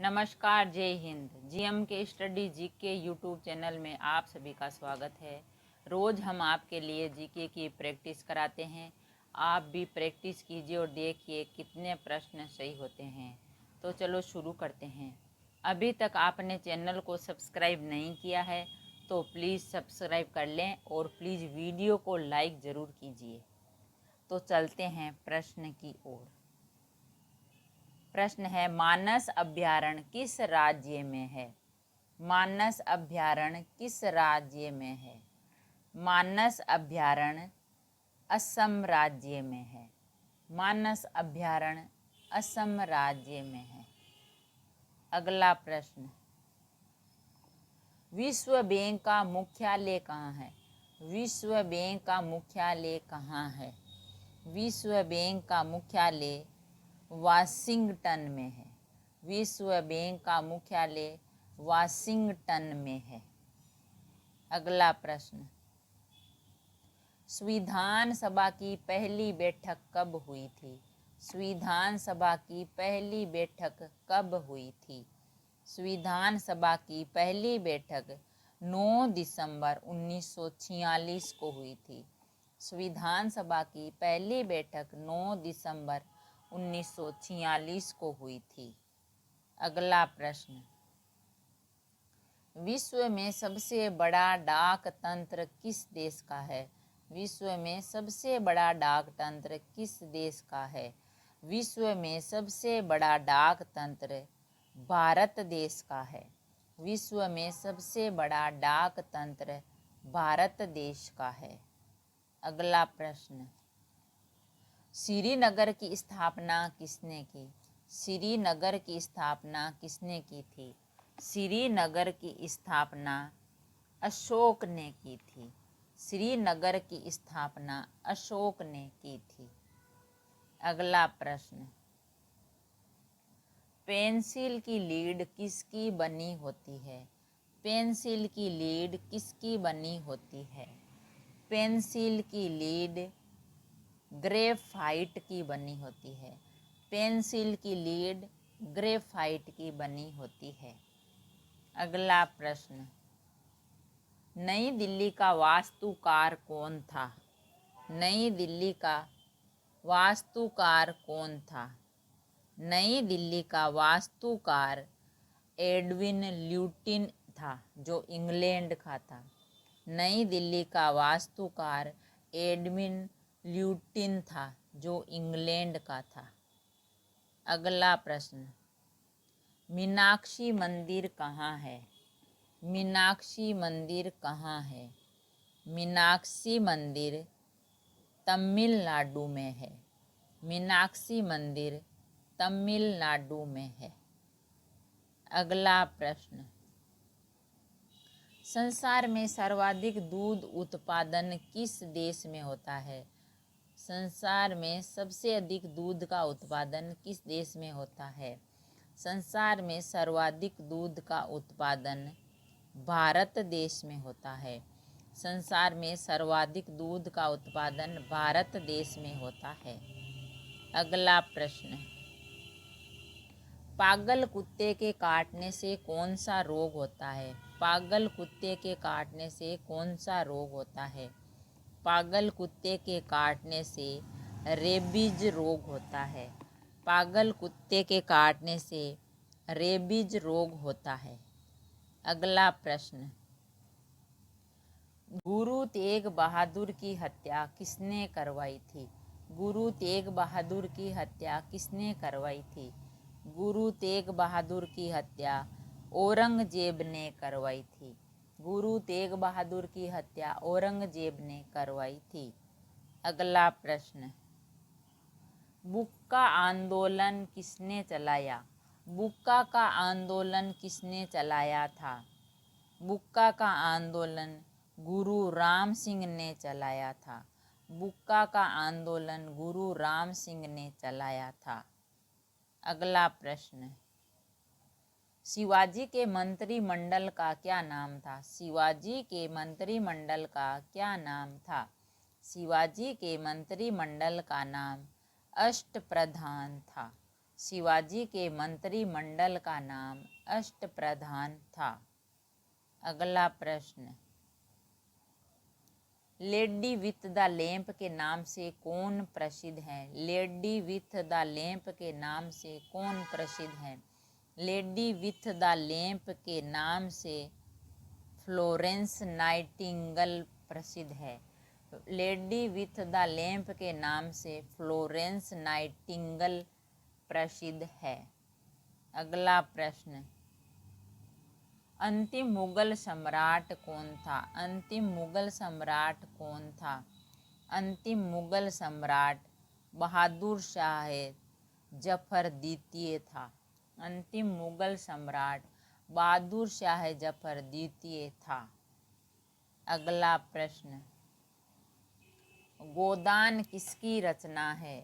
नमस्कार, जय हिंद। जीएम के स्टडी जीके यूट्यूब चैनल में आप सभी का स्वागत है। रोज़ हम आपके लिए जीके की प्रैक्टिस कराते हैं। आप भी प्रैक्टिस कीजिए और देखिए कितने प्रश्न सही होते हैं। तो चलो शुरू करते हैं। अभी तक आपने चैनल को सब्सक्राइब नहीं किया है तो प्लीज़ सब्सक्राइब कर लें और प्लीज़ वीडियो को लाइक ज़रूर कीजिए। तो चलते हैं प्रश्न की ओर। प्रश्न है, मानस अभयारण्य किस राज्य में है? मानस अभयारण्य किस राज्य में है? मानस अभयारण्य असम राज्य में है। मानस अभयारण्य असम राज्य में है। अगला प्रश्न, विश्व बैंक का मुख्यालय कहाँ है? विश्व बैंक का मुख्यालय कहाँ है? विश्व बैंक का मुख्यालय वाशिंगटन में है। विश्व बैंक का मुख्यालय वाशिंगटन में है। अगला प्रश्न, संविधान सभा की पहली बैठक कब हुई थी? संविधान सभा की पहली बैठक कब हुई थी? संविधान सभा की पहली बैठक 9 दिसंबर 1946 को हुई थी। संविधान सभा की पहली बैठक 9 दिसंबर 1946 को हुई थी। अगला प्रश्न, विश्व में सबसे बड़ा डाक तंत्र किस देश का है? विश्व में सबसे बड़ा डाक तंत्र किस देश का है? विश्व में सबसे बड़ा डाक तंत्र भारत देश का है। विश्व में सबसे बड़ा डाक तंत्र भारत देश का है। अगला प्रश्न, श्रीनगर की स्थापना किसने की? श्रीनगर की स्थापना किसने की थी? श्रीनगर की स्थापना अशोक ने की थी। श्रीनगर की स्थापना अशोक ने की थी। अगला प्रश्न, पेंसिल की लीड किसकी बनी होती है? पेंसिल की लीड किसकी बनी होती है? पेंसिल की लीड ग्रेफाइट की बनी होती है। पेंसिल की लीड ग्रेफाइट की बनी होती है। अगला प्रश्न, नई दिल्ली का वास्तुकार कौन था? नई दिल्ली का वास्तुकार कौन था? नई दिल्ली का वास्तुकार एडविन ल्यूटिन था, जो इंग्लैंड का था। नई दिल्ली का वास्तुकार एडविन ल्यूटिन था, जो इंग्लैंड का था। अगला प्रश्न, मीनाक्षी मंदिर कहाँ है? मीनाक्षी मंदिर कहाँ है? मीनाक्षी मंदिर तमिलनाडु में है। मीनाक्षी मंदिर तमिलनाडु में है। अगला प्रश्न, संसार में सर्वाधिक दूध उत्पादन किस देश में होता है? संसार में सबसे अधिक दूध का उत्पादन किस देश में होता है? संसार में सर्वाधिक दूध का उत्पादन भारत देश में होता है। संसार में सर्वाधिक दूध का उत्पादन भारत देश में होता है। अगला प्रश्न, पागल कुत्ते के काटने से कौन सा रोग होता है? पागल कुत्ते के काटने से कौन सा रोग होता है? पागल कुत्ते के काटने से रेबीज रोग होता है। पागल कुत्ते के काटने से रेबीज रोग होता है। अगला प्रश्न, गुरु तेग बहादुर की हत्या किसने करवाई थी? गुरु तेग बहादुर की हत्या किसने करवाई थी? गुरु तेग बहादुर की हत्या औरंगजेब ने करवाई थी। गुरु तेग बहादुर की हत्या औरंगजेब ने करवाई थी। अगला प्रश्न, बुक्का आंदोलन किसने चलाया? बुक्का का आंदोलन किसने चलाया था? बुक्का का आंदोलन गुरु राम सिंह ने चलाया था। बुक्का का आंदोलन गुरु राम सिंह ने चलाया था। अगला प्रश्न, शिवाजी के मंत्रिमंडल का क्या नाम था? शिवाजी के मंत्रिमंडल का क्या नाम था? शिवाजी के मंत्रिमंडल का नाम अष्टप्रधान था। शिवाजी के मंत्रिमंडल का नाम अष्टप्रधान था। अगला प्रश्न, लेडी विथ द लैंप के नाम से कौन प्रसिद्ध है? लेडी विथ द लैंप के नाम से कौन प्रसिद्ध है? लेडी विथ द लैंप के नाम से फ्लोरेंस नाइटिंगेल प्रसिद्ध है। लेडी विथ द लैंप के नाम से फ्लोरेंस नाइटिंगेल प्रसिद्ध है। अगला प्रश्न, अंतिम मुगल सम्राट कौन था? अंतिम मुगल सम्राट कौन था? अंतिम मुगल सम्राट बहादुर शाह जफर द्वितीय था। अंतिम मुगल सम्राट बहादुर शाह जफर द्वितीय था। अगला प्रश्न, गोदान किसकी रचना है?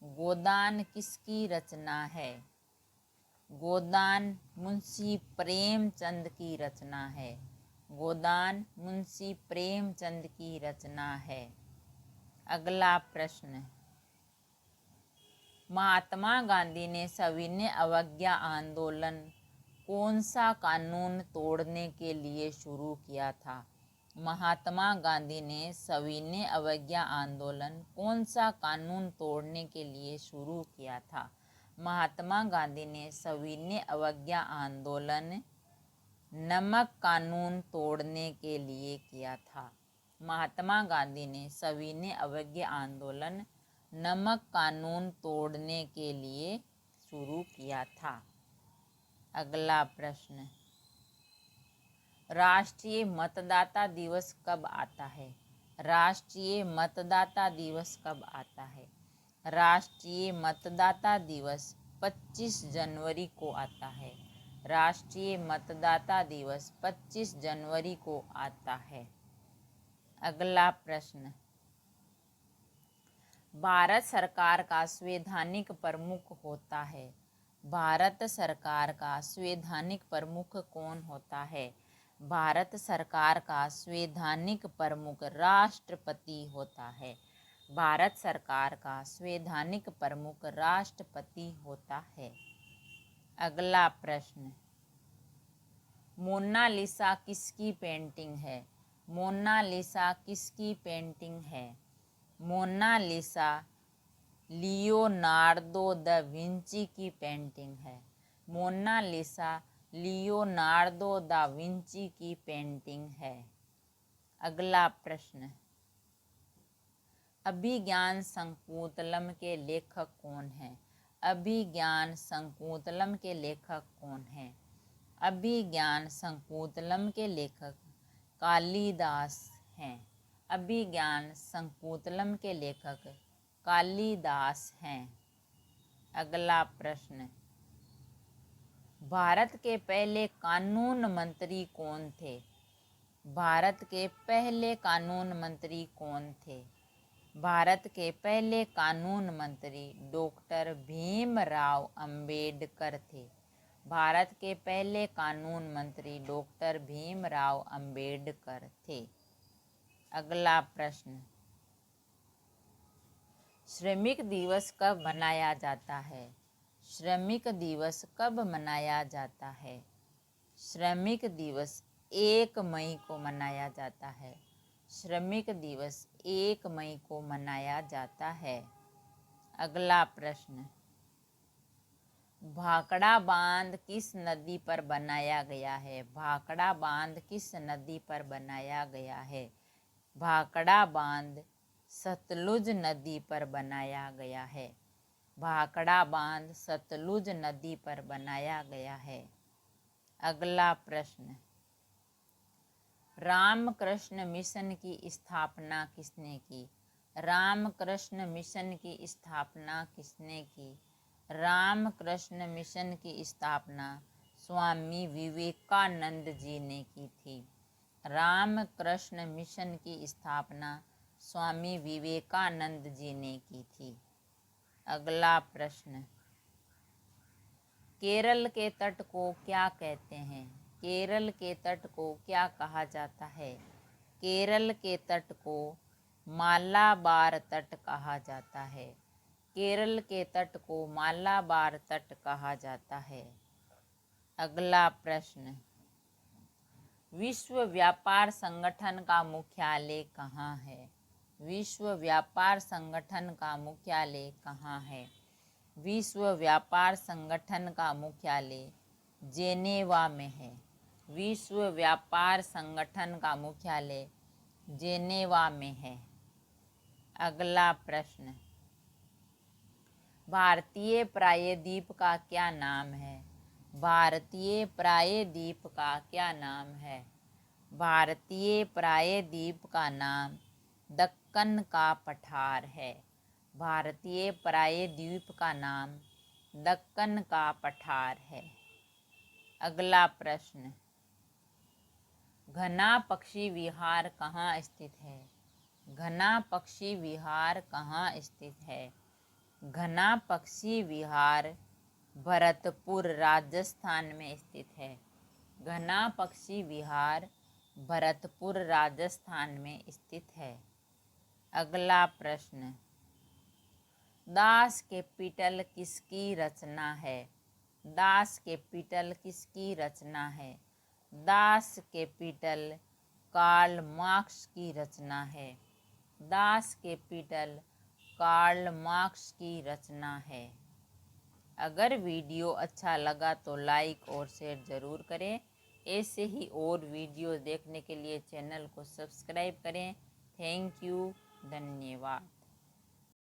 गोदान किसकी रचना है? गोदान मुंशी प्रेमचंद की रचना है। गोदान मुंशी प्रेमचंद की रचना है। अगला प्रश्न, महात्मा गांधी ने सविनय अवज्ञा आंदोलन कौन सा कानून तोड़ने के लिए शुरू किया था? महात्मा गांधी ने सविनय अवज्ञा आंदोलन कौन सा कानून तोड़ने के लिए शुरू किया था? महात्मा गांधी ने सविनय अवज्ञा आंदोलन नमक कानून तोड़ने के लिए किया था। महात्मा गांधी ने सविनय अवज्ञा आंदोलन नमक कानून तोड़ने के लिए शुरू किया था। अगला प्रश्न, राष्ट्रीय मतदाता दिवस कब आता है? राष्ट्रीय मतदाता दिवस कब आता है? राष्ट्रीय मतदाता दिवस 25 जनवरी को आता है। राष्ट्रीय मतदाता दिवस 25 जनवरी को आता है। अगला प्रश्न, भारत सरकार का संवैधानिक प्रमुख होता है। भारत सरकार का संवैधानिक प्रमुख कौन होता है? भारत सरकार का संवैधानिक प्रमुख राष्ट्रपति होता है। भारत सरकार का संवैधानिक प्रमुख राष्ट्रपति होता है। अगला प्रश्न, मोनालिसा किसकी पेंटिंग है? मोनालिसा किसकी पेंटिंग है? मोनालिसा लियोनार्दो दा विंची की पेंटिंग है। मोनालिसा लियोनार्दो दा विंची की पेंटिंग है। अगला प्रश्न, अभिज्ञान शाकुंतलम के लेखक कौन हैं? अभिज्ञान शाकुंतलम के लेखक कौन हैं? अभिज्ञान शाकुंतलम के लेखक कालिदास हैं। अभिज्ञान शाकुंतलम के लेखक कालिदास हैं। अगला प्रश्न, भारत के पहले कानून मंत्री कौन थे? भारत के पहले कानून मंत्री कौन थे? भारत के पहले कानून मंत्री डॉक्टर भीमराव अंबेडकर थे। भारत के पहले कानून मंत्री डॉक्टर भीमराव अंबेडकर थे। अगला प्रश्न, श्रमिक दिवस कब मनाया जाता है? श्रमिक दिवस कब मनाया जाता है? श्रमिक दिवस 1 मई को मनाया जाता है। श्रमिक दिवस 1 मई को मनाया जाता है। अगला प्रश्न, भाखड़ा बांध किस नदी पर बनाया गया है? भाखड़ा बांध किस नदी पर बनाया गया है? भाखड़ा बांध सतलुज नदी पर बनाया गया है। भाखड़ा बांध सतलुज नदी पर बनाया गया है। अगला प्रश्न, रामकृष्ण मिशन की स्थापना किसने की? रामकृष्ण मिशन की स्थापना किसने की? रामकृष्ण मिशन की स्थापना स्वामी विवेकानंद जी ने की थी। रामकृष्ण मिशन की स्थापना स्वामी विवेकानंद जी ने की थी। अगला प्रश्न, केरल के तट को क्या कहते हैं? केरल के तट को क्या कहा जाता है? केरल के तट को मालाबार तट कहा जाता है। केरल के तट को मालाबार तट कहा जाता है। अगला प्रश्न, विश्व व्यापार संगठन का मुख्यालय कहाँ है? विश्व व्यापार संगठन का मुख्यालय कहाँ है? विश्व व्यापार संगठन का मुख्यालय जेनेवा में है। विश्व व्यापार संगठन का मुख्यालय जेनेवा में है। अगला प्रश्न, भारतीय प्रायद्वीप का क्या नाम है? भारतीय प्रायद्वीप का क्या नाम है? भारतीय प्रायद्वीप का नाम दक्कन का पठार है। भारतीय प्रायद्वीप का नाम दक्कन का पठार है। अगला प्रश्न, घना पक्षी विहार कहाँ स्थित है? घना पक्षी विहार कहाँ स्थित है? घना पक्षी विहार भरतपुर राजस्थान में स्थित है। घना पक्षी विहार भरतपुर राजस्थान में स्थित है। अगला प्रश्न, दास कैपिटल किसकी रचना है? दास कैपिटल किसकी रचना है? दास कैपिटल कार्ल मार्क्स की रचना है। दास कैपिटल कार्ल मार्क्स की रचना है। अगर वीडियो अच्छा लगा तो लाइक और शेयर ज़रूर करें। ऐसे ही और वीडियो देखने के लिए चैनल को सब्सक्राइब करें। थैंक यू, धन्यवाद।